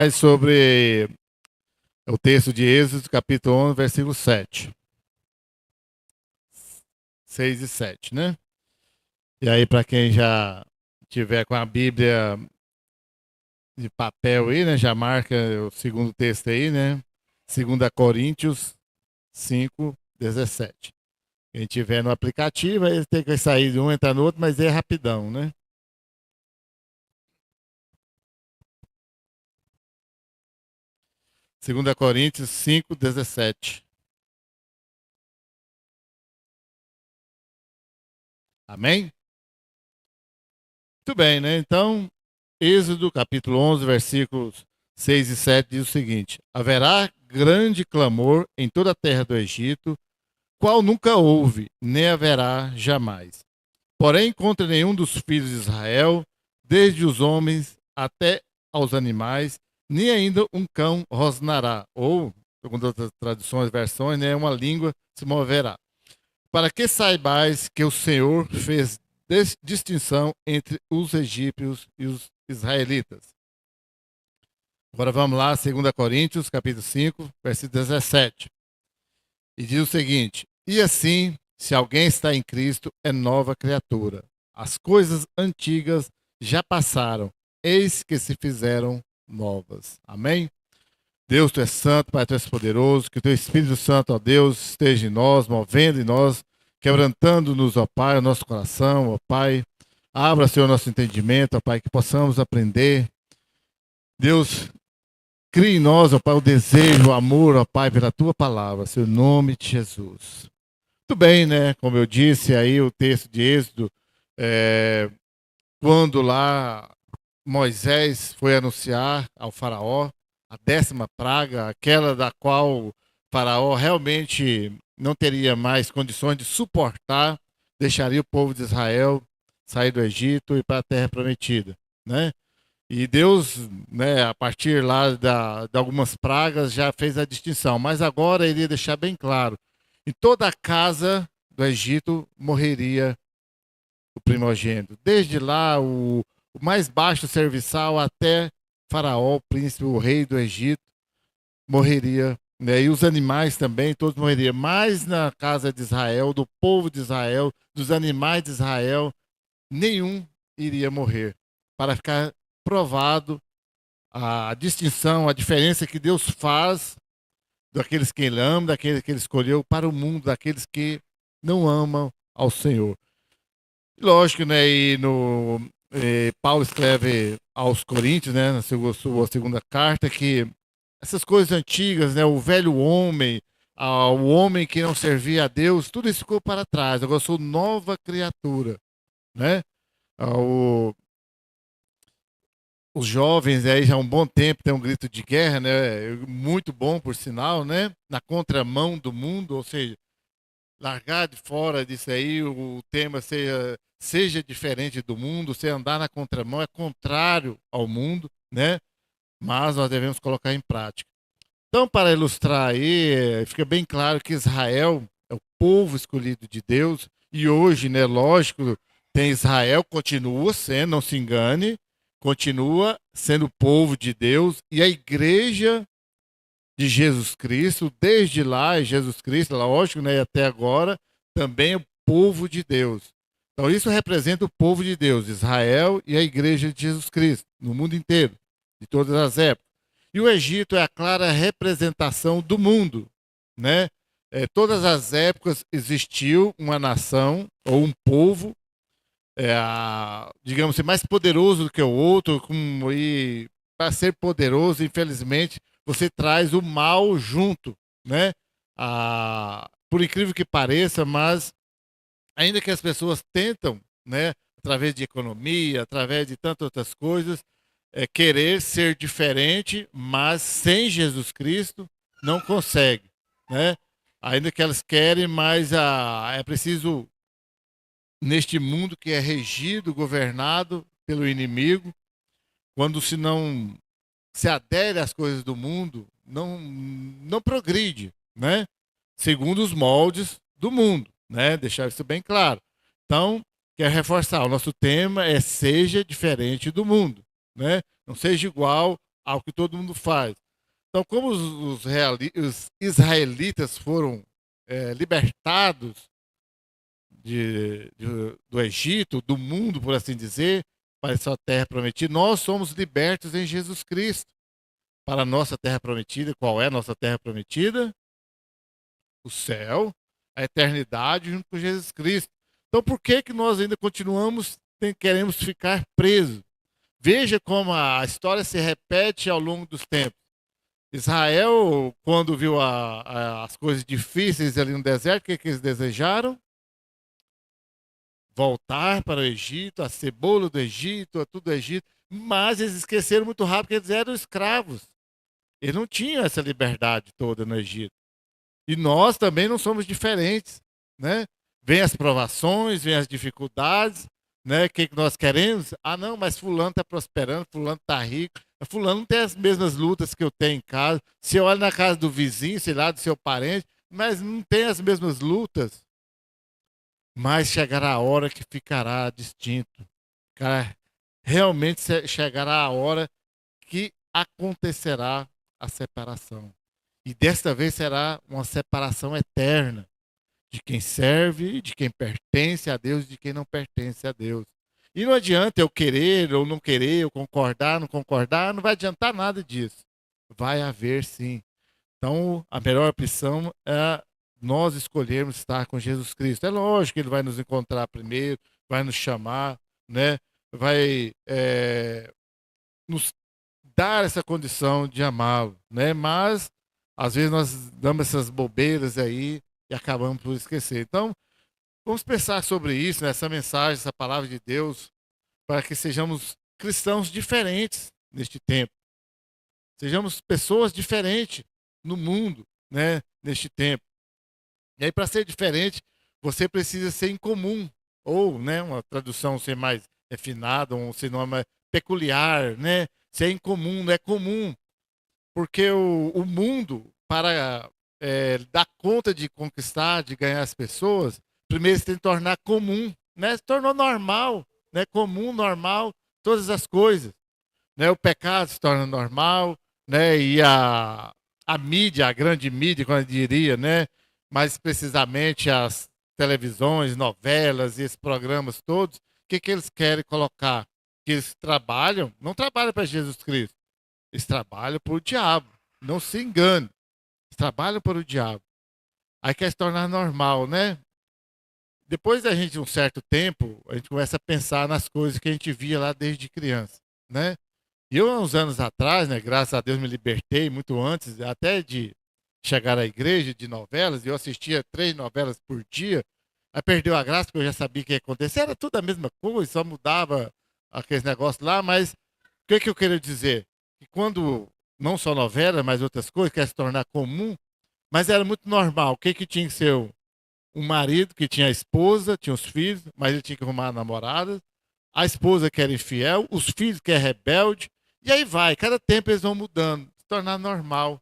É sobre o texto de Êxodo, capítulo 11, versículo 7. 6 e 7, né? E aí, para quem já tiver com a Bíblia de papel aí, né? Já marca o segundo texto aí, né? 2 Coríntios 5, 17. Quem tiver no aplicativo, aí tem que sair de um, entrar no outro, mas é rapidão, né? Segunda Coríntios 5, 17. Amém? Muito bem, né? Então, Êxodo, capítulo 11, versículos 6 e 7 diz o seguinte: haverá grande clamor em toda a terra do Egito, qual nunca houve, nem haverá jamais. Porém, contra nenhum dos filhos de Israel, desde os homens até aos animais, nem ainda um cão rosnará, ou, segundo outras traduções, versões, né, uma língua se moverá. Para que saibais que o Senhor fez distinção entre os egípcios e os israelitas. Agora vamos lá, 2 Coríntios, capítulo 5, versículo 17. E diz o seguinte: e assim, se alguém está em Cristo, é nova criatura. As coisas antigas já passaram, eis que se fizeram novas. Amém? Deus, tu és santo, Pai, tu és poderoso, que o teu Espírito Santo, ó Deus, esteja em nós, movendo em nós, quebrantando-nos, ó Pai, o nosso coração, ó Pai. Abra, Senhor, nosso entendimento, ó Pai, que possamos aprender. Deus, crie em nós, ó Pai, o desejo, o amor, ó Pai, pela tua palavra, Senhor, em nome de Jesus. Muito bem, né? Como eu disse aí, o texto de Êxodo, quando lá Moisés foi anunciar ao faraó a 10ª praga, aquela da qual o faraó realmente não teria mais condições de suportar, deixaria o povo de Israel sair do Egito e para a terra prometida, né? E Deus, né, a partir lá de algumas pragas, já fez a distinção. Mas agora ele ia deixar bem claro: em toda a casa do Egito morreria o primogênito. Desde lá, o mais baixo serviçal até Faraó, o príncipe, o rei do Egito, morreria. Né? E os animais também, todos morreriam. Mas na casa de Israel, do povo de Israel, dos animais de Israel, nenhum iria morrer. Para ficar provado a distinção, a diferença que Deus faz daqueles que Ele ama, daqueles que Ele escolheu para o mundo, daqueles que não amam ao Senhor. Lógico, né? Paulo escreve aos Coríntios, né, na sua segunda carta, que essas coisas antigas, né, o velho homem, o homem que não servia a Deus, tudo isso ficou para trás. Agora eu sou nova criatura, né? Ah, o, os jovens aí já há um bom tempo tem um grito de guerra, né? Muito bom, por sinal, né? Na contramão do mundo, ou seja, largar de fora disso aí, o tema seja diferente do mundo, se andar na contramão é contrário ao mundo, né? Mas nós devemos colocar em prática. Então, para ilustrar aí, fica bem claro que Israel é o povo escolhido de Deus, e hoje, né, lógico, tem Israel, continua sendo, não se engane, continua sendo o povo de Deus, e a igreja de Jesus Cristo, desde lá, Jesus Cristo, lógico, né, e até agora, também é o povo de Deus. Então, isso representa o povo de Deus, Israel e a igreja de Jesus Cristo, no mundo inteiro, de todas as épocas. E o Egito é a clara representação do mundo, né? Todas as épocas existiu uma nação ou um povo, digamos assim, mais poderoso do que o outro, e para ser poderoso, infelizmente, você traz o mal junto, né? Por incrível que pareça, mas ainda que as pessoas tentam, né, através de economia, através de tantas outras coisas, querer ser diferente, mas sem Jesus Cristo não consegue, né? Ainda que elas querem, mas é preciso, neste mundo que é regido, governado pelo inimigo, quando se não se adere às coisas do mundo, não progride, né? Segundo os moldes do mundo, né? Deixar isso bem claro. Então, quero reforçar, o nosso tema é seja diferente do mundo, né? Não seja igual ao que todo mundo faz. Então, como os israelitas foram libertados do Egito, do mundo, por assim dizer, para essa terra prometida, nós somos libertos em Jesus Cristo para a nossa terra prometida. Qual é a nossa terra prometida? O céu, a eternidade junto com Jesus Cristo. Então, por que que nós ainda continuamos, queremos ficar presos? Veja como a história se repete ao longo dos tempos. Israel, quando viu as coisas difíceis ali no deserto, o que que eles desejaram? Voltar para o Egito, a cebola do Egito, a tudo do Egito. Mas eles esqueceram muito rápido que eles eram escravos. Eles não tinham essa liberdade toda no Egito. E nós também não somos diferentes, né? Vem as provações, vem as dificuldades, né? O que que nós queremos? Ah, não, mas fulano está prosperando, fulano está rico. Fulano não tem as mesmas lutas que eu tenho em casa. Se eu olho na casa do vizinho, sei lá, do seu parente, mas não tem as mesmas lutas. Mas chegará a hora que ficará distinto. Cara, realmente chegará a hora que acontecerá a separação. E desta vez será uma separação eterna de quem serve, de quem pertence a Deus e de quem não pertence a Deus. E não adianta eu querer ou não querer, eu concordar, não concordar, não vai adiantar nada disso. Vai haver sim. Então, a melhor opção é nós escolhermos estar com Jesus Cristo. É lógico que ele vai nos encontrar primeiro, vai nos chamar, né? Vai nos dar essa condição de amá-lo, né? Mas às vezes nós damos essas bobeiras aí e acabamos por esquecer. Então, vamos pensar sobre isso, nessa mensagem, essa palavra de Deus, para que sejamos cristãos diferentes neste tempo. Sejamos pessoas diferentes no mundo, né, neste tempo. E aí, para ser diferente, você precisa ser incomum, ou, né, uma tradução ser mais refinada, um sinônimo peculiar, né? Ser incomum, não é comum, porque o mundo, para dar conta de conquistar, de ganhar as pessoas, primeiro você tem que tornar comum, né? Se tornou normal, né? Comum, normal, todas as coisas, né? O pecado se torna normal, né? E a mídia, a grande mídia, como eu diria, né? Mais precisamente as televisões, novelas e esses programas todos, o que que eles querem colocar? Que eles trabalham, não trabalham para Jesus Cristo, eles trabalham para o diabo. Não se engane. Eles trabalham para o diabo. Aí quer se tornar normal, né? Depois da gente, um certo tempo, a gente começa a pensar nas coisas que a gente via lá desde criança, né? E eu, há uns anos atrás, né, graças a Deus me libertei muito antes, até de chegar à igreja, de novelas, e eu assistia 3 novelas por dia. Aí perdeu a graça, porque eu já sabia o que ia acontecer. Era tudo a mesma coisa, só mudava aqueles negócios lá, mas o que eu quero dizer? Que quando, não só novela, mas outras coisas, quer se tornar comum, mas era muito normal. O que que tinha que ser um marido que tinha a esposa, tinha os filhos, mas ele tinha que arrumar a namorada, a esposa que era infiel, os filhos que é rebelde, e aí vai. Cada tempo eles vão mudando, se tornar normal,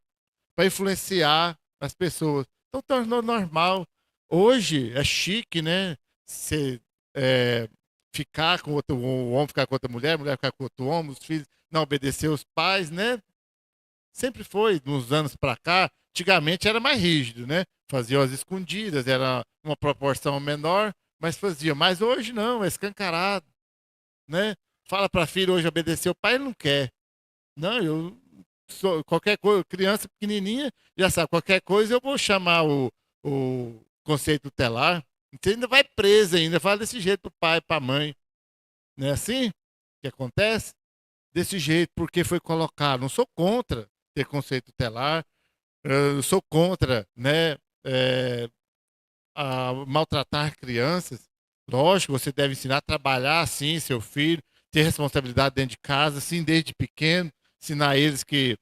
para influenciar as pessoas. Então tornou normal. Hoje é chique, né? Você ficar com outro, o homem ficar com outra mulher, a mulher ficar com outro homem, os filhos não obedecer os pais, né? Sempre foi, nos anos para cá. Antigamente era mais rígido, né? Fazia as escondidas, era uma proporção menor, mas fazia. Mas hoje não, é escancarado, né? Fala para filho hoje obedecer o pai, ele não quer. Não, eu sou qualquer coisa, criança pequenininha, já sabe, qualquer coisa eu vou chamar o conceito tutelar. Você ainda vai preso ainda, fala desse jeito pro pai, pra mãe. Não é assim que acontece? Desse jeito, porque foi colocado. Não sou contra ter conceito tutelar, eu sou contra, né, maltratar crianças. Lógico, você deve ensinar a trabalhar, sim, seu filho, ter responsabilidade dentro de casa, sim, desde pequeno, ensinar eles que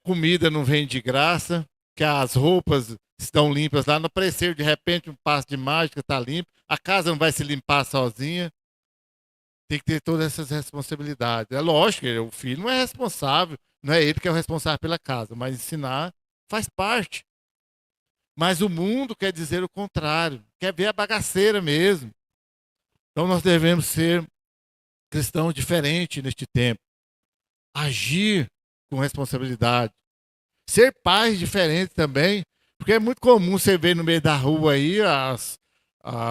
comida não vem de graça, que as roupas estão limpas lá, não aparecer de repente um passo de mágica, está limpo, a casa não vai se limpar sozinha. Tem que ter todas essas responsabilidades. É lógico, o filho não é responsável, não é ele que é o responsável pela casa, mas ensinar faz parte. Mas o mundo quer dizer o contrário, quer ver a bagaceira mesmo. Então nós devemos ser cristãos diferentes neste tempo. Agir com responsabilidade. Ser pais diferentes também, porque é muito comum você ver no meio da rua aí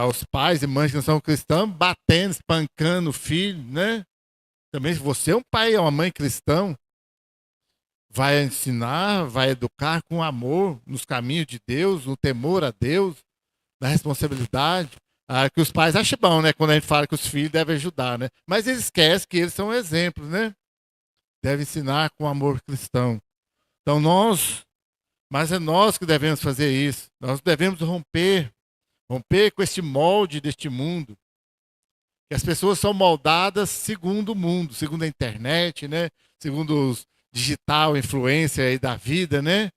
os pais e mães que não são cristãos batendo, espancando o filho, né? Também se você é um pai ou uma mãe cristão, vai ensinar, vai educar com amor nos caminhos de Deus, no temor a Deus, na responsabilidade. Que os pais acham bom, né? Quando a gente fala que os filhos devem ajudar, né? Mas eles esquecem que eles são exemplos, né? Deve ensinar com amor cristão. Então mas é nós que devemos fazer isso. Nós devemos romper com este molde deste mundo. Que as pessoas são moldadas segundo o mundo, segundo a internet, né? Segundo os digital influência aí da vida, né?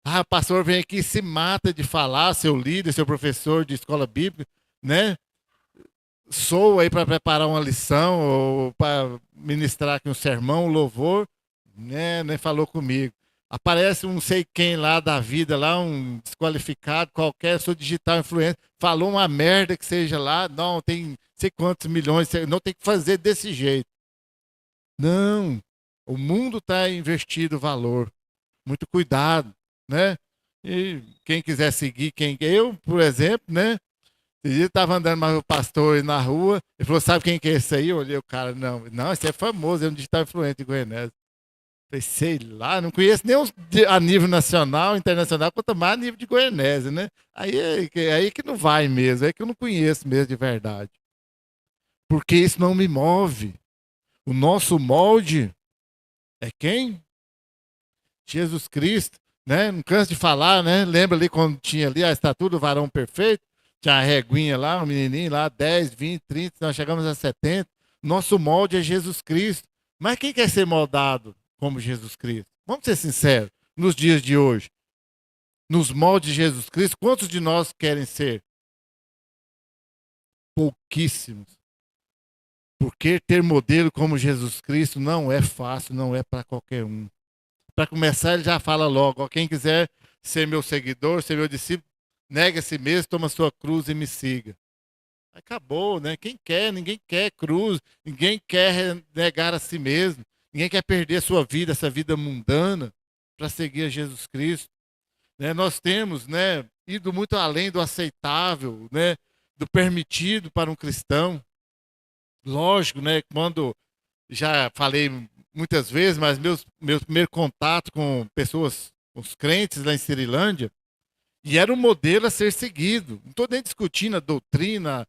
O pastor vem aqui e se mata de falar, seu líder, seu professor de escola bíblica, né? Sou aí para preparar uma lição ou para ministrar aqui um sermão, um louvor, né? Nem falou comigo. Aparece um não sei quem lá da vida, lá um desqualificado qualquer, sou digital influencer, falou uma merda que seja lá, não, tem sei quantos milhões, não tem que fazer desse jeito. Não, o mundo está investindo valor, muito cuidado, né? E quem quiser seguir, eu, por exemplo, né? Eu estava andando mais o pastor aí na rua, ele falou, sabe quem que é esse aí? Eu olhei o cara, não, esse é famoso, é um digital influente de Goiânia. Falei, sei lá, não conheço nem a nível nacional, internacional, quanto mais a nível de Goianésia, né? Aí que não vai mesmo, aí que eu não conheço mesmo de verdade. Porque isso não me move. O nosso molde é quem? Jesus Cristo, né? Não canso de falar, né? Lembra ali quando tinha ali a estatura do varão perfeito? Tinha a reguinha lá, um menininho lá, 10, 20, 30, nós chegamos a 70. Nosso molde é Jesus Cristo. Mas quem quer ser moldado como Jesus Cristo? Vamos ser sinceros, nos dias de hoje, nos moldes de Jesus Cristo, quantos de nós querem ser? Pouquíssimos. Porque ter modelo como Jesus Cristo não é fácil, não é para qualquer um. Para começar, ele já fala logo: ó, quem quiser ser meu seguidor, ser meu discípulo, nega a si mesmo, toma sua cruz e me siga. Acabou, né? Quem quer? Ninguém quer cruz, ninguém quer negar a si mesmo, ninguém quer perder a sua vida, essa vida mundana, para seguir a Jesus Cristo. Né? Nós temos, né, ido muito além do aceitável, né, do permitido para um cristão. Lógico, né? Quando já falei muitas vezes, mas meu primeiro contato com pessoas, os crentes lá em Cirilândia, e era um modelo a ser seguido. Não estou nem discutindo a doutrina,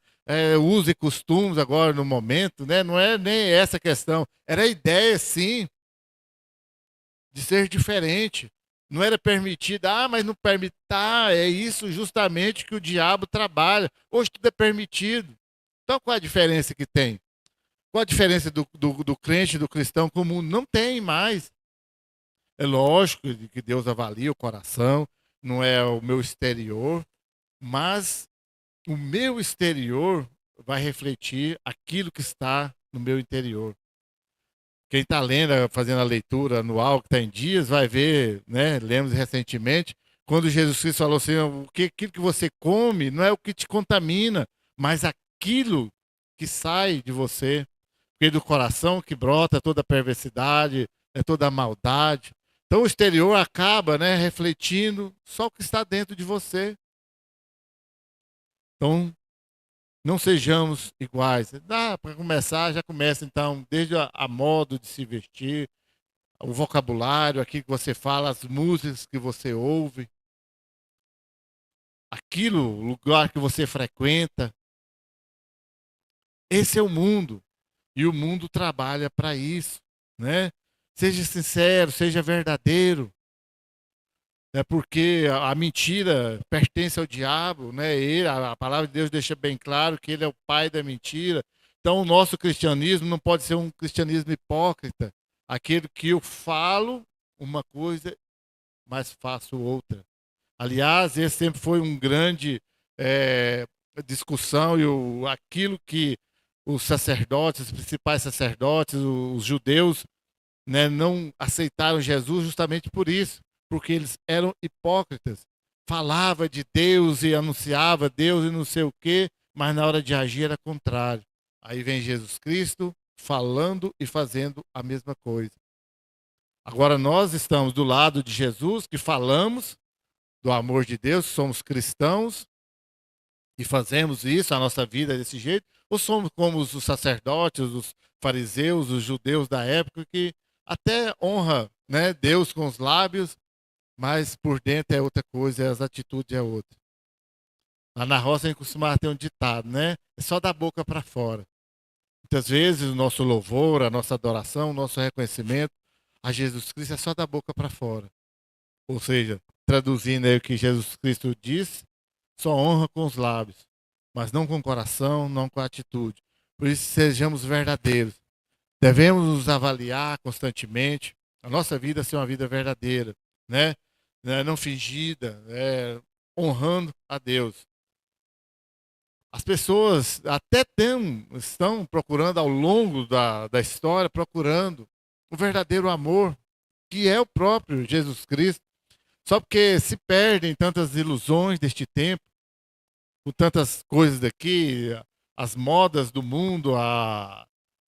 uso e costumes agora no momento, né? Não é nem essa a questão. Era a ideia, sim, de ser diferente. Não era permitido, mas não permite. É isso justamente que o diabo trabalha. Hoje tudo é permitido. Então qual a diferença que tem? Qual a diferença do crente, do cristão com o mundo? Não tem mais. É lógico que Deus avalia o coração, não é o meu exterior, mas o meu exterior vai refletir aquilo que está no meu interior. Quem está lendo, fazendo a leitura anual que está em dias, vai ver, né? Lemos recentemente, quando Jesus Cristo falou assim: aquilo que você come não é o que te contamina, mas aquilo que sai de você. Porque do coração que brota toda a perversidade, toda a maldade. Então o exterior acaba, né, refletindo só o que está dentro de você. Então, não sejamos iguais. Para começar, já começa então, desde a modo de se vestir, o vocabulário, aquilo que você fala, as músicas que você ouve, aquilo, o lugar que você frequenta. Esse é o mundo. E o mundo trabalha para isso, né? Seja sincero, seja verdadeiro. É porque a mentira pertence ao diabo, né? A palavra de Deus deixa bem claro que ele é o pai da mentira. Então, o nosso cristianismo não pode ser um cristianismo hipócrita, aquele que eu falo uma coisa, mas faço outra. Aliás, esse sempre foi um grande discussão e aquilo que os sacerdotes, os principais sacerdotes, os judeus, né, não aceitaram Jesus justamente por isso, porque eles eram hipócritas. Falava de Deus e anunciava Deus e não sei o quê, mas na hora de agir era contrário. Aí vem Jesus Cristo falando e fazendo a mesma coisa. Agora nós estamos do lado de Jesus, que falamos do amor de Deus, somos cristãos e fazemos isso, a nossa vida é desse jeito, ou somos como os sacerdotes, os fariseus, os judeus da época, que até honra, né, Deus com os lábios, mas por dentro é outra coisa, as atitudes é outra. Lá na roça a gente costumava ter um ditado, né? É só da boca para fora. Muitas vezes o nosso louvor, a nossa adoração, o nosso reconhecimento a Jesus Cristo é só da boca para fora. Ou seja, traduzindo aí o que Jesus Cristo diz, só honra com os lábios, mas não com o coração, não com a atitude. Por isso, sejamos verdadeiros. Devemos nos avaliar constantemente. A nossa vida ser uma vida verdadeira, né? Não fingida, honrando a Deus. As pessoas até estão procurando ao longo da história, procurando o verdadeiro amor, que é o próprio Jesus Cristo. Só porque se perdem tantas ilusões deste tempo, com tantas coisas daqui, as modas do mundo,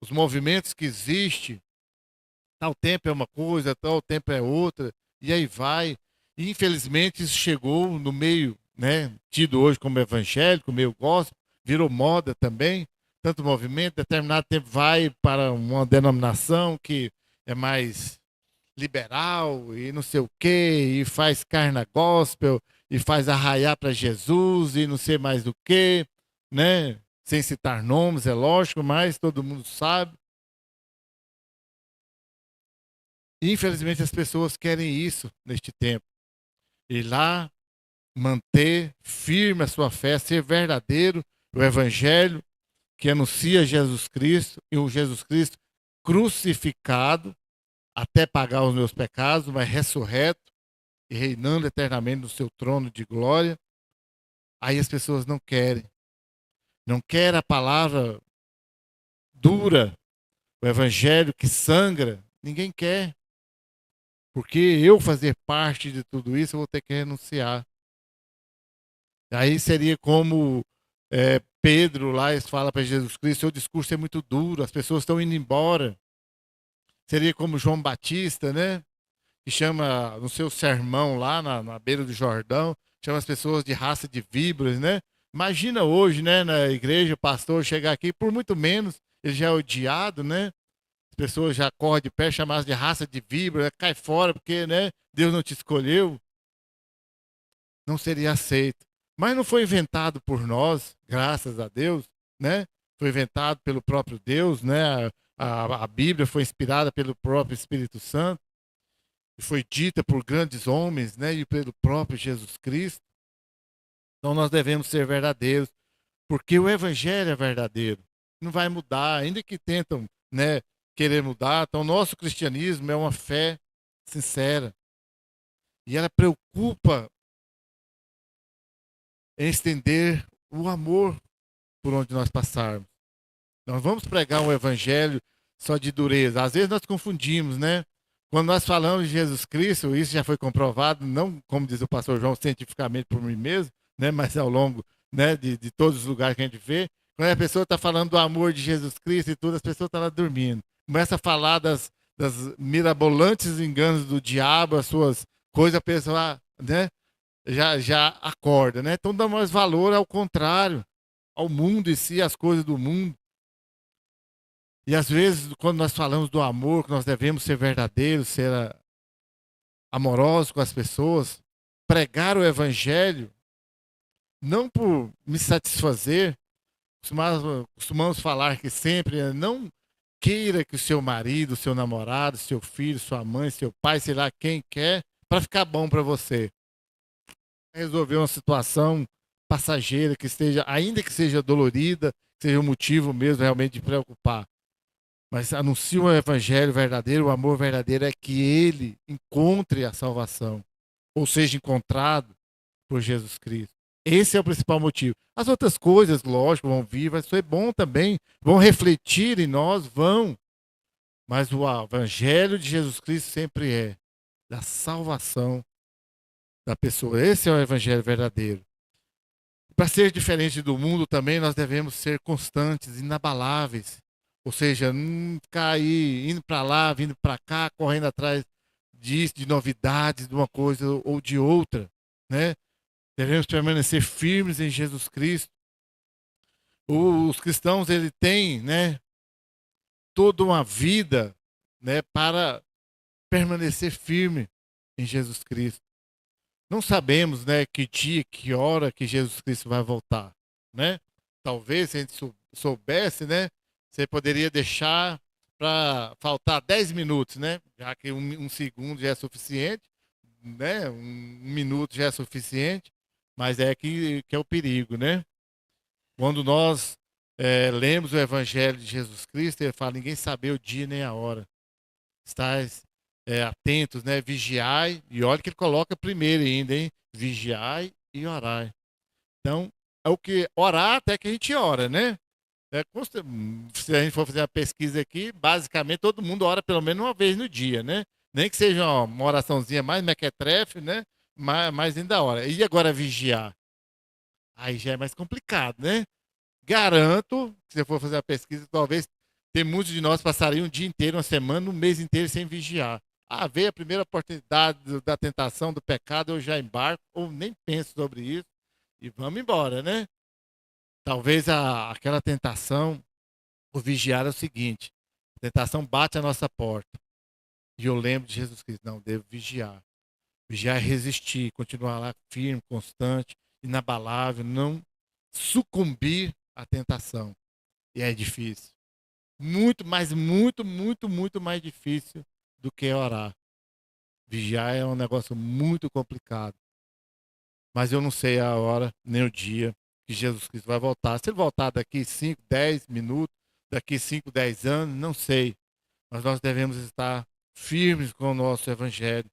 os movimentos que existem. Tal tempo é uma coisa, tal tempo é outra, e aí vai. E infelizmente isso chegou no meio, né, tido hoje como evangélico, meio gospel, virou moda também. Tanto movimento, determinado tempo vai para uma denominação que é mais liberal e não sei o quê, e faz carna gospel, e faz arraiar para Jesus, e não sei mais do que, né? Sem citar nomes, é lógico, mas todo mundo sabe. E, infelizmente as pessoas querem isso neste tempo. Ir lá, manter firme a sua fé, ser verdadeiro, o evangelho que anuncia Jesus Cristo e o Jesus Cristo crucificado até pagar os meus pecados, mas ressurreto e reinando eternamente no seu trono de glória. Aí as pessoas não querem. Não querem a palavra dura, o evangelho que sangra. Ninguém quer. Porque eu fazer parte de tudo isso, eu vou ter que renunciar. Aí seria como Pedro lá fala para Jesus Cristo, seu discurso é muito duro, as pessoas estão indo embora. Seria como João Batista, né? Que chama no seu sermão lá na beira do Jordão, chama as pessoas de raça de víboras, né? Imagina hoje, né, na igreja, o pastor chegar aqui, por muito menos, ele já é odiado, né? As pessoas já correm de pé, chamadas de raça de víbora, cai fora porque, né, Deus não te escolheu. Não seria aceito. Mas não foi inventado por nós, graças a Deus, né? Foi inventado pelo próprio Deus, né? A Bíblia foi inspirada pelo próprio Espírito Santo e foi dita por grandes homens, né? E pelo próprio Jesus Cristo. Então nós devemos ser verdadeiros, porque o Evangelho é verdadeiro. Não vai mudar, ainda que tentam, né, querer mudar. Então nosso cristianismo é uma fé sincera e ela preocupa em estender o amor por onde nós passarmos. Nós vamos pregar um evangelho só de dureza. Às vezes nós confundimos, né? Quando nós falamos de Jesus Cristo, isso já foi comprovado, não como diz o pastor João, cientificamente por mim mesmo, né? Mas ao longo, né, de todos os lugares que a gente vê. Quando a pessoa está falando do amor de Jesus Cristo e tudo, as pessoas estão lá dormindo. Começa a falar das mirabolantes enganos do diabo, as suas coisas, a pessoa, né? Já acorda, né? Então dá mais valor ao contrário, ao mundo em si, às coisas do mundo. E às vezes, quando nós falamos do amor, que nós devemos ser verdadeiros, ser amorosos com as pessoas, pregar o evangelho, não por me satisfazer, costumamos falar que sempre, não queira que o seu marido, seu namorado, seu filho, sua mãe, seu pai, sei lá quem quer, para ficar bom para você. Resolver uma situação passageira que esteja, ainda que seja dolorida, seja um motivo mesmo realmente de preocupar. Mas anuncia o evangelho verdadeiro, o amor verdadeiro é que ele encontre a salvação, ou seja, encontrado por Jesus Cristo. Esse é o principal motivo. As outras coisas, lógico, vão vir, vai ser bom também, vão refletir em nós, vão. Mas o evangelho de Jesus Cristo sempre é da salvação da pessoa. Esse é o evangelho verdadeiro. Para ser diferente do mundo também, nós devemos ser constantes, inabaláveis. Ou seja, não ficar aí indo para lá, vindo para cá, correndo atrás disso, de novidades, de uma coisa ou de outra, né? Devemos permanecer firmes em Jesus Cristo. Os cristãos, ele têm, né, toda uma vida, né, para permanecer firme em Jesus Cristo. Não sabemos, né, que dia, que hora que Jesus Cristo vai voltar, né? Talvez se a gente soubesse, né, você poderia deixar para faltar 10 minutos, né? Já que um segundo já é suficiente, né? Um minuto já é suficiente, mas é que é o perigo, né? Quando nós lemos o Evangelho de Jesus Cristo, ele fala: ninguém sabe o dia nem a hora. Estais atentos, né? Vigiai, e olha que ele coloca primeiro ainda, hein? Vigiai e orai. Então, é o que orar até que a gente ora, né? Se a gente for fazer uma pesquisa aqui, basicamente todo mundo ora pelo menos uma vez no dia, né? Nem que seja uma oraçãozinha mais mequetrefe, né? Mas ainda ora. E agora vigiar? Aí já é mais complicado, né? Garanto, se você for fazer a pesquisa, talvez tem muitos de nós passariam um dia inteiro, uma semana, um mês inteiro sem vigiar. Ah, veio a primeira oportunidade da tentação, do pecado, eu já embarco, ou nem penso sobre isso, e vamos embora, né? Talvez aquela tentação, o vigiar é o seguinte: a tentação bate a nossa porta, e eu lembro de Jesus Cristo, não, devo vigiar. Vigiar é resistir, continuar lá firme, constante, inabalável, não sucumbir à tentação. E é difícil. Muito, mas muito, muito, muito mais difícil do que orar. Vigiar é um negócio muito complicado. Mas eu não sei a hora, nem o dia que Jesus Cristo vai voltar. Se ele voltar daqui 5, 10 minutos, daqui 5, 10 anos, não sei. Mas nós devemos estar firmes com o nosso evangelho.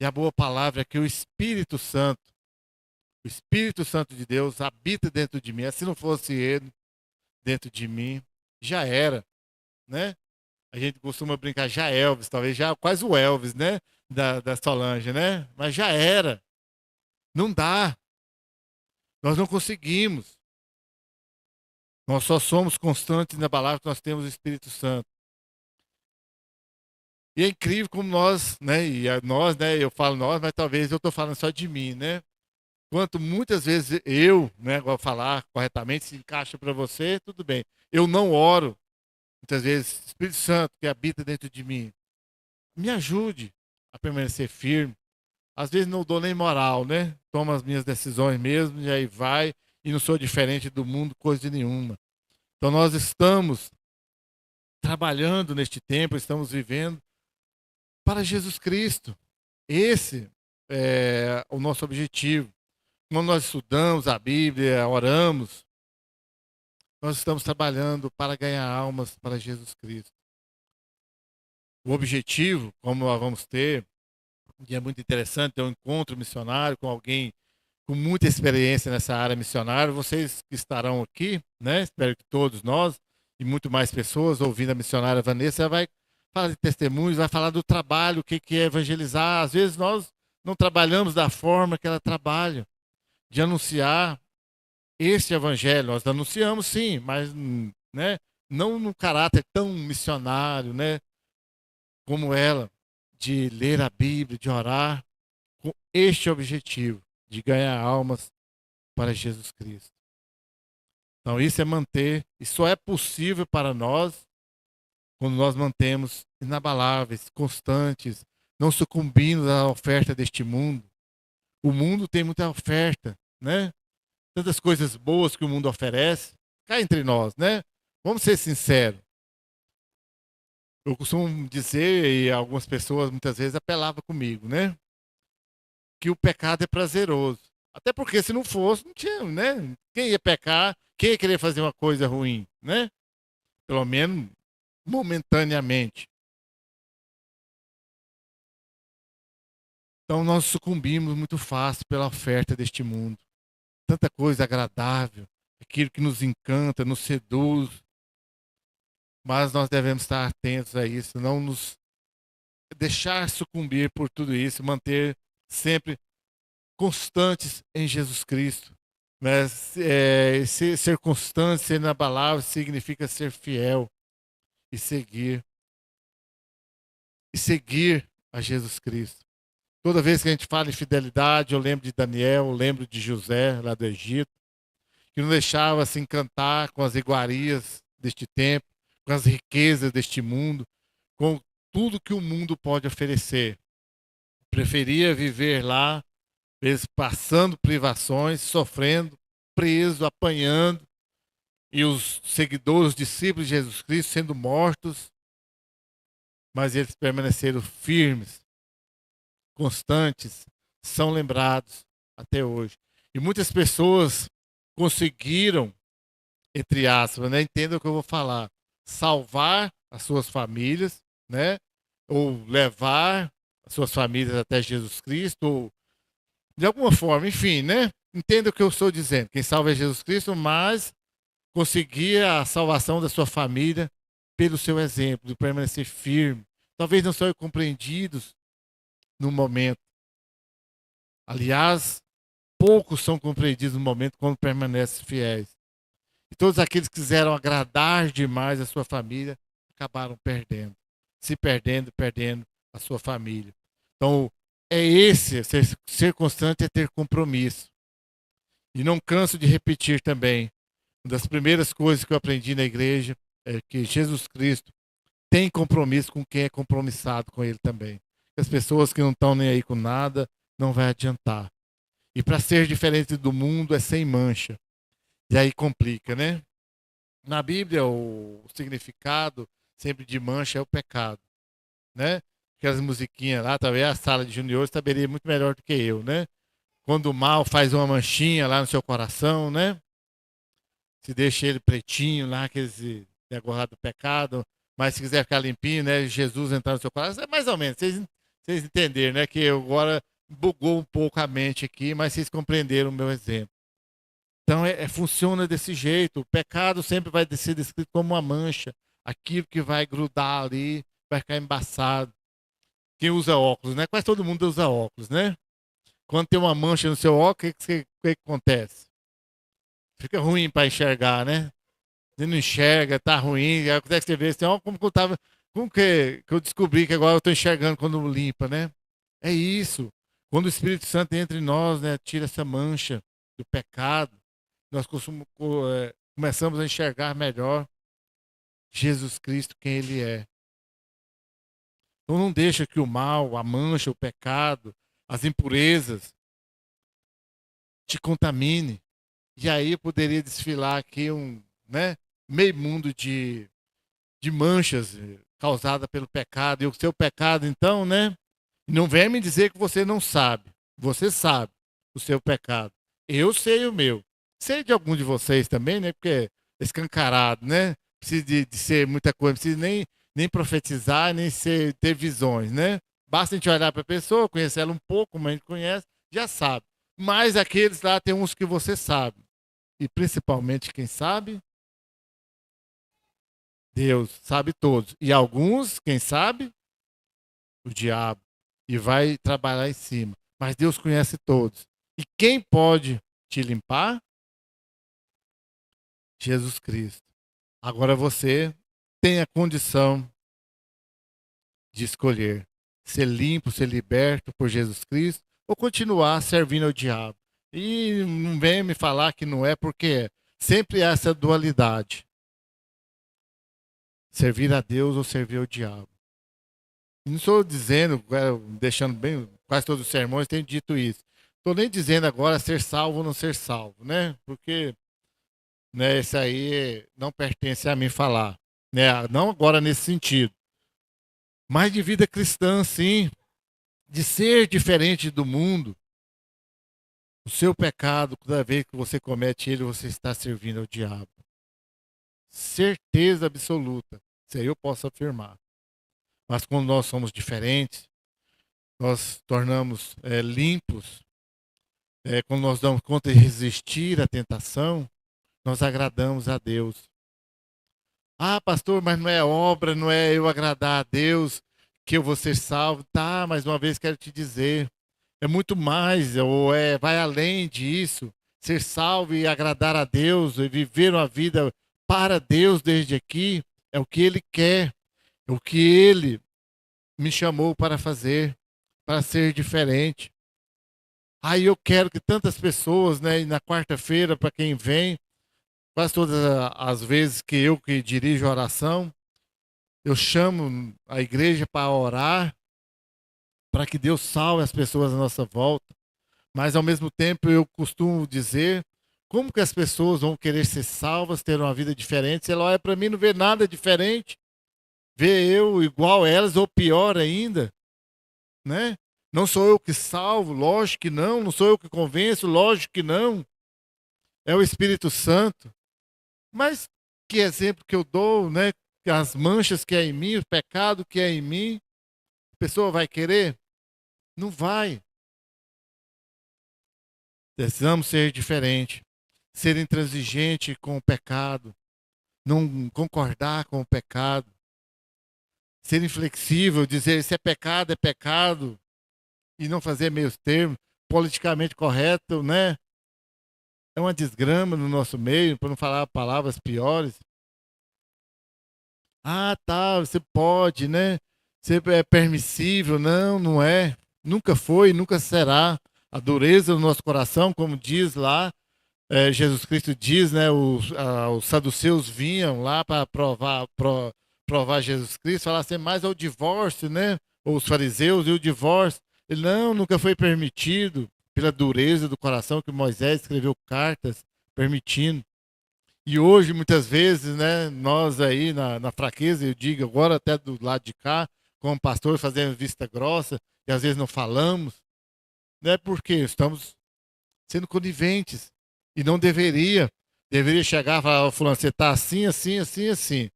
E a boa palavra é que o Espírito Santo de Deus habita dentro de mim. Se não fosse ele dentro de mim, já era, né? A gente costuma brincar já Elvis, talvez já quase o Elvis, né? Da Solange, né? Mas já era. Não dá. Nós não conseguimos. Nós só somos constantes na palavra que nós temos o Espírito Santo. E é incrível como nós, né? Nós, né? Eu falo nós, mas talvez eu estou falando só de mim, né? Quanto muitas vezes eu, né? Vou falar corretamente, se encaixa para você, tudo bem. Eu não oro. Muitas vezes, Espírito Santo que habita dentro de mim, me ajude a permanecer firme. Às vezes não dou nem moral, né? Tomo as minhas decisões mesmo e aí vai, e não sou diferente do mundo, coisa nenhuma. Então nós estamos trabalhando neste tempo, estamos vivendo para Jesus Cristo. Esse é o nosso objetivo. Quando nós estudamos a Bíblia, oramos, nós estamos trabalhando para ganhar almas para Jesus Cristo. O objetivo, como nós vamos ter, e é muito interessante ter um encontro missionário com alguém com muita experiência nessa área missionária. Vocês que estarão aqui, né? Espero que todos nós e muito mais pessoas ouvindo a missionária Vanessa, ela vai falar de testemunhos, vai falar do trabalho, o que é evangelizar. Às vezes nós não trabalhamos da forma que ela trabalha, de anunciar este evangelho. Nós anunciamos sim, mas né, não no caráter tão missionário, né, como ela, de ler a Bíblia, de orar, com este objetivo, de ganhar almas para Jesus Cristo. Então, isso é manter, e só é possível para nós quando nós mantemos inabaláveis, constantes, não sucumbindo à oferta deste mundo. O mundo tem muita oferta, né? Tantas coisas boas que o mundo oferece. Cá entre nós, né? Vamos ser sinceros. Eu costumo dizer, e algumas pessoas muitas vezes apelavam comigo, né? Que o pecado é prazeroso. Até porque se não fosse, não tinha, né? Quem ia pecar, quem ia querer fazer uma coisa ruim, né? Pelo menos momentaneamente. Então nós sucumbimos muito fácil pela oferta deste mundo. Tanta coisa agradável, aquilo que nos encanta, nos seduz. Mas nós devemos estar atentos a isso, não nos deixar sucumbir por tudo isso, manter sempre constantes em Jesus Cristo. Mas ser constante, ser inabalável, significa ser fiel e seguir. E seguir a Jesus Cristo. Toda vez que a gente fala em fidelidade, eu lembro de Daniel, eu lembro de José, lá do Egito, que não deixava se encantar com as iguarias deste tempo, com as riquezas deste mundo, com tudo que o mundo pode oferecer. Preferia viver lá, vezes passando privações, sofrendo, preso, apanhando, e os seguidores, os discípulos de Jesus Cristo sendo mortos, mas eles permaneceram firmes, constantes, são lembrados até hoje. E muitas pessoas conseguiram, entre aspas, né, entenda o que eu vou falar, salvar as suas famílias, né, ou levar as suas famílias até Jesus Cristo, ou de alguma forma, enfim, né? Entenda o que eu estou dizendo. Quem salva é Jesus Cristo, mas conseguir a salvação da sua família pelo seu exemplo, de permanecer firme. Talvez não sejam compreendidos no momento. Aliás, poucos são compreendidos no momento quando permanecem fiéis. E todos aqueles que quiseram agradar demais a sua família acabaram perdendo. Se perdendo, perdendo a sua família. Então, ser constante é ter compromisso. E não canso de repetir também. Uma das primeiras coisas que eu aprendi na igreja é que Jesus Cristo tem compromisso com quem é compromissado com ele também. As pessoas que não estão nem aí com nada, não vai adiantar. E para ser diferente do mundo é sem mancha. E aí complica, né? Na Bíblia, o significado sempre de mancha é o pecado, né? Aquelas musiquinhas lá, talvez a sala de juniores saberia muito melhor do que eu, né? Quando o mal faz uma manchinha lá no seu coração, né? Se deixa ele pretinho lá, aqueles negócio do pecado, mas se quiser ficar limpinho, né? Jesus entrar no seu coração, é mais ou menos, vocês entenderam, né? Que eu agora bugou um pouco a mente aqui, mas vocês compreenderam o meu exemplo. Então, funciona desse jeito. O pecado sempre vai ser descrito como uma mancha. Aquilo que vai grudar ali, vai ficar embaçado. Quem usa óculos, né? Quase todo mundo usa óculos, né? Quando tem uma mancha no seu óculos, o que acontece? Fica ruim para enxergar, né? Você não enxerga, tá ruim. Aí acontece que você vê assim, ó, como que eu tava. Como que eu descobri que agora eu estou enxergando quando limpa, né? É isso. Quando o Espírito Santo entra em nós, né? Tira essa mancha do pecado. Nós começamos a enxergar melhor Jesus Cristo, quem Ele é. Então não deixa que o mal, a mancha, o pecado, as impurezas te contamine. E aí eu poderia desfilar aqui né, meio mundo de manchas causadas pelo pecado. E o seu pecado, então, né? Não vem me dizer que você não sabe. Você sabe o seu pecado. Eu sei o meu. Sei de algum de vocês também, né? Porque é escancarado, né? Precisa de ser muita coisa, não precisa nem profetizar, nem ter visões, né? Basta a gente olhar para a pessoa, conhecer ela um pouco, como a gente conhece, já sabe. Mas aqueles lá tem uns que você sabe. E principalmente quem sabe? Deus sabe todos. E alguns, quem sabe? O diabo. E vai trabalhar em cima. Mas Deus conhece todos. E quem pode te limpar? Jesus Cristo. Agora você tem a condição de escolher ser limpo, ser liberto por Jesus Cristo ou continuar servindo ao diabo. E não venha me falar que não é, porque sempre há essa dualidade. Servir a Deus ou servir ao diabo. Não estou dizendo, deixando bem, quase todos os sermões têm dito isso. Estou nem dizendo agora ser salvo ou não ser salvo, né? Porque, né, isso aí não pertence a mim falar, né? Não agora nesse sentido. Mas de vida cristã, sim, de ser diferente do mundo. O seu pecado, toda vez que você comete ele, você está servindo ao diabo. Certeza absoluta. Isso aí eu posso afirmar. Mas quando nós somos diferentes, nós tornamos limpos, quando nós damos conta de resistir à tentação, nós agradamos a Deus. Ah, pastor, mas não é obra, não é eu agradar a Deus que eu vou ser salvo. Tá, mais uma vez quero te dizer, é muito mais, vai além disso. Ser salvo e agradar a Deus e viver uma vida para Deus desde aqui é o que Ele quer, é o que Ele me chamou para fazer, para ser diferente. Aí eu quero que tantas pessoas, né, e na quarta-feira, para quem vem, quase todas as vezes que dirijo a oração, eu chamo a igreja para orar, para que Deus salve as pessoas à nossa volta. Mas ao mesmo tempo eu costumo dizer, como que as pessoas vão querer ser salvas, ter uma vida diferente, se ela olha para mim e não vê nada diferente, vê eu igual a elas ou pior ainda, né? Não sou eu que salvo, lógico que não. Não sou eu que convenço, lógico que não. É o Espírito Santo. Mas que exemplo que eu dou, né? As manchas que é em mim, o pecado que é em mim, a pessoa vai querer? Não vai. Precisamos ser diferente, ser intransigente com o pecado, não concordar com o pecado, ser inflexível, dizer se é pecado, e não fazer meios termos, politicamente correto, né? É uma desgrama no nosso meio, para não falar palavras piores. Ah, tá, você pode, né? Você é permissível. Não, não é. Nunca foi, nunca será. A dureza do nosso coração, como diz lá, Jesus Cristo diz, né? Os saduceus vinham lá para provar Jesus Cristo, falar assim, mais ao divórcio, né? Ou os fariseus e o divórcio. Ele, não, nunca foi permitido, pela dureza do coração que Moisés escreveu cartas permitindo. E hoje, muitas vezes, né, nós aí na fraqueza, eu digo agora até do lado de cá, como pastor, fazendo vista grossa, e às vezes não falamos, né, porque estamos sendo coniventes. E não deveria. Deveria chegar e falar, fulano, você está assim, assim, assim, assim.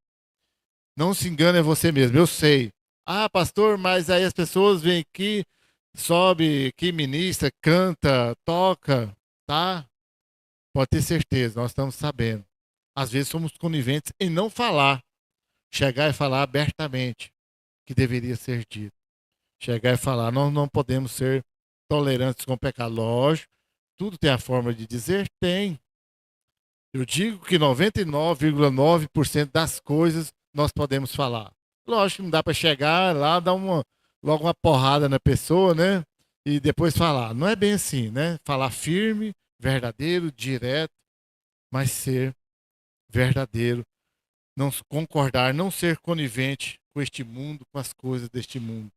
Não se engane, é você mesmo, eu sei. Ah, pastor, mas aí as pessoas vêm aqui, sobe, aqui ministra, canta, toca, tá? Pode ter certeza, nós estamos sabendo. Às vezes somos coniventes em não falar. Chegar e falar abertamente que deveria ser dito. Chegar e falar, nós não podemos ser tolerantes com o pecado. Lógico, tudo tem a forma de dizer? Tem. Eu digo que 99,9% das coisas nós podemos falar. Lógico que não dá para chegar lá, dar logo uma porrada na pessoa, né? E depois falar. Não é bem assim, né? Falar firme, verdadeiro, direto, mas ser verdadeiro. Não concordar, não ser conivente com este mundo, com as coisas deste mundo.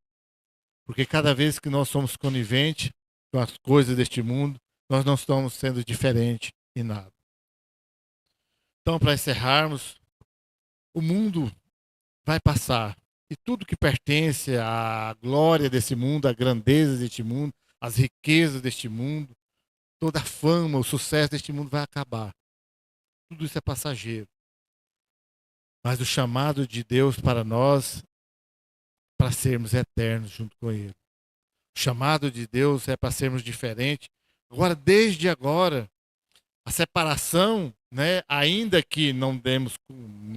Porque cada vez que nós somos coniventes com as coisas deste mundo, nós não estamos sendo diferentes em nada. Então, para encerrarmos, o mundo vai passar. E tudo que pertence à glória desse mundo, à grandeza deste mundo, às riquezas deste mundo, toda a fama, o sucesso deste mundo vai acabar. Tudo isso é passageiro. Mas o chamado de Deus para nós, para sermos eternos junto com Ele. O chamado de Deus é para sermos diferentes. Agora, desde agora, a separação, né, ainda que não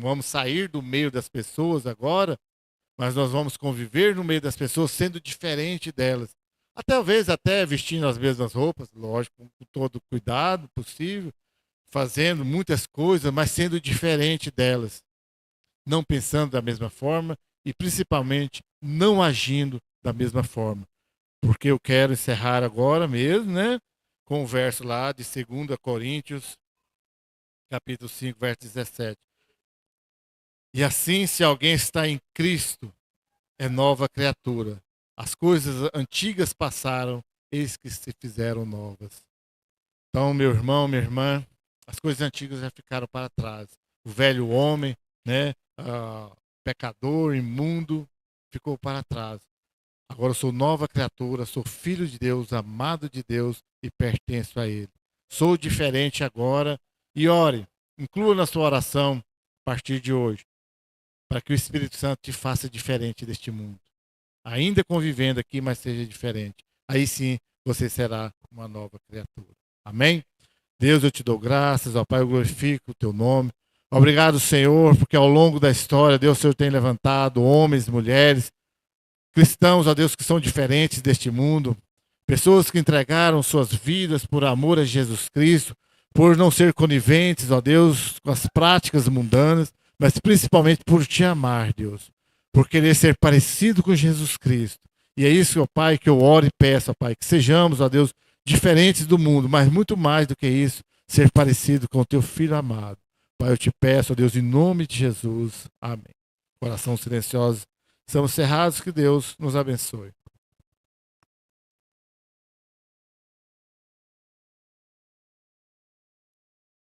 vamos sair do meio das pessoas agora, mas nós vamos conviver no meio das pessoas sendo diferente delas. Talvez até vestindo as mesmas roupas, lógico, com todo o cuidado possível, fazendo muitas coisas, mas sendo diferente delas. Não pensando da mesma forma e principalmente não agindo da mesma forma. Porque eu quero encerrar agora mesmo, né, com o verso lá de 2 Coríntios, capítulo 5, verso 17. E assim, se alguém está em Cristo, é nova criatura. As coisas antigas passaram, eis que se fizeram novas. Então, meu irmão, minha irmã, as coisas antigas já ficaram para trás. O velho homem, né, pecador, imundo, ficou para trás. Agora eu sou nova criatura, sou filho de Deus, amado de Deus e pertenço a Ele. Sou diferente agora e ore, inclua na sua oração a partir de hoje, para que o Espírito Santo te faça diferente deste mundo. Ainda convivendo aqui, mas seja diferente. Aí sim você será uma nova criatura. Amém? Deus, eu te dou graças, ó Pai, eu glorifico o teu nome. Obrigado, Senhor, porque ao longo da história, Deus, o Senhor tem levantado homens, mulheres, cristãos, ó Deus, que são diferentes deste mundo. Pessoas que entregaram suas vidas por amor a Jesus Cristo, por não ser coniventes, ó Deus, com as práticas mundanas, mas principalmente por te amar, Deus. por querer ser parecido com Jesus Cristo. E é isso, ó Pai, que eu oro e peço, ó Pai, que sejamos, ó Deus, diferentes do mundo, mas muito mais do que isso, ser parecido com o teu Filho amado. Pai, eu te peço, ó Deus, em nome de Jesus. Amém. Coração silencioso. Estamos cerrados, que Deus nos abençoe.